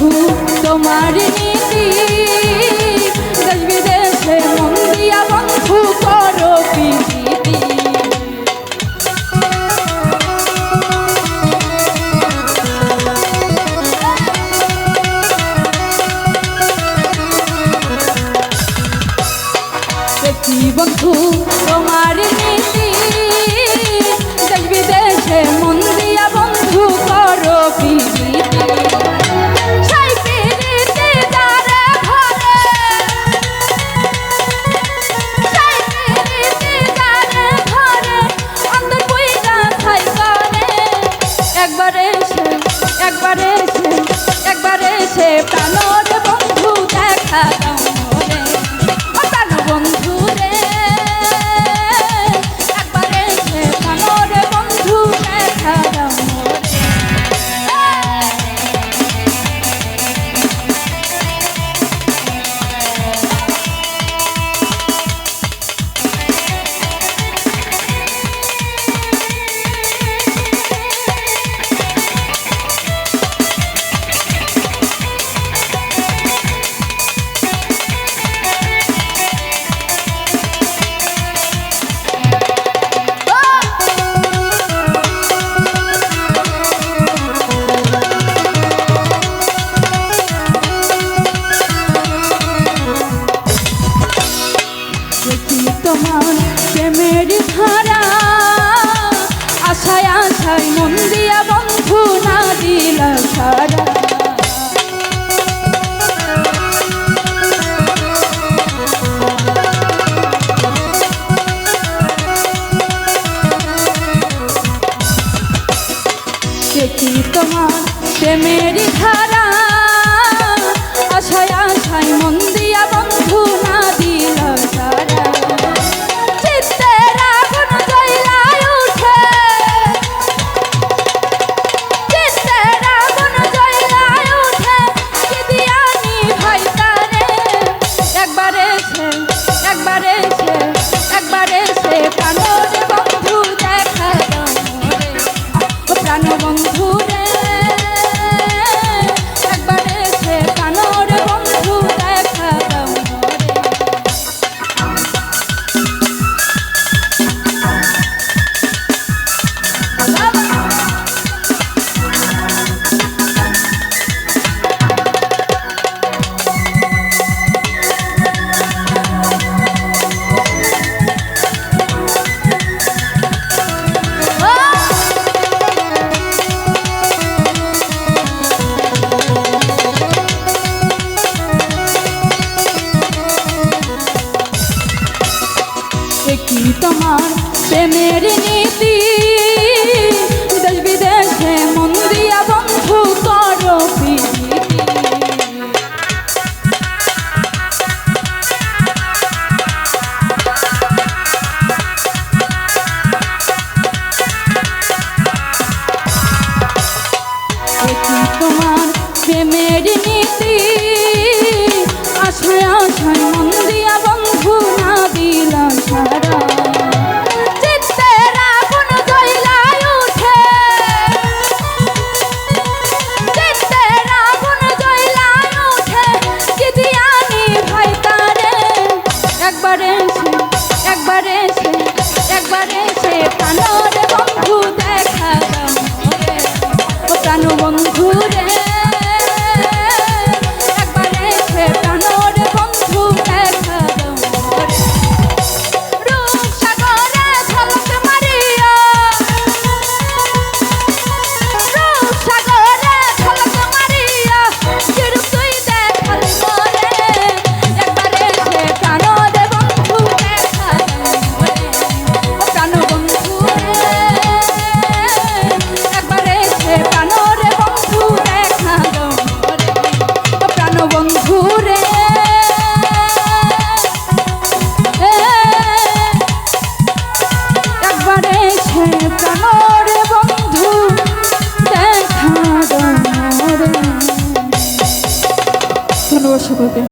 বন্ধু তোমার নীতি, দেশ বিদেশে মন দিয়া বন্ধু করো প্রীতি। দেখি বন্ধু তোমার নীতি, দেশ বিদেশে মন দিয়া বন্ধু করো প্রীতি। একবারে সে প্রাণর বন্ধু দেখা দাও মোরে, ও প্রাণ বন্ধু রে। একবারে সে প্রাণর বন্ধু দেখা দাও মোরে। তোমার প্রেমের ধারা আশায় আশায় মন দিয়া বন্ধু না দিলা সারা। দেখি তোমার প্রেমের ধারা আশায় আশায় মন দিয়া বন্ধু না দিলা সারা। একবারে সে প্রাণর বন্ধু দেখা দাও মোরে, ও প্রাণ বন্ধু রে। একবারে সে প্রাণর বন্ধু দেখা দাও কি তোমার প্রেমের নীতি, দেশ বিদেশে মন দিয়া বন্ধু করো প্রীতি। কি তোমার প্রেমের নীতি আশায় আশায় মন দিয়া বন্ধু না দিলা সারা। একবারে সে প্রাণর বন্ধু দেখা দাও মোরে, ও প্রাণ বন্ধু রে। একবারে সে প্রাণর বন্ধু দেখা দাও মোরে। রূপসাগরে ঝলক মারিয়া, রূপসাগরে ঝলক মারিয়া চিরুক তুই দেখাল মোরে। একবারে সে প্রাণর বন্ধু দেখা দাও মোরে, প্রাণ বন্ধু রে। একবারে সে প্রাণর বন্ধু দেখা দাও মোরে, প্রাণ বন্ধু রে। একবারে সে প্রাণর বন্ধু দেখা দাও মোরে। ধন্যবাদ সকলকে।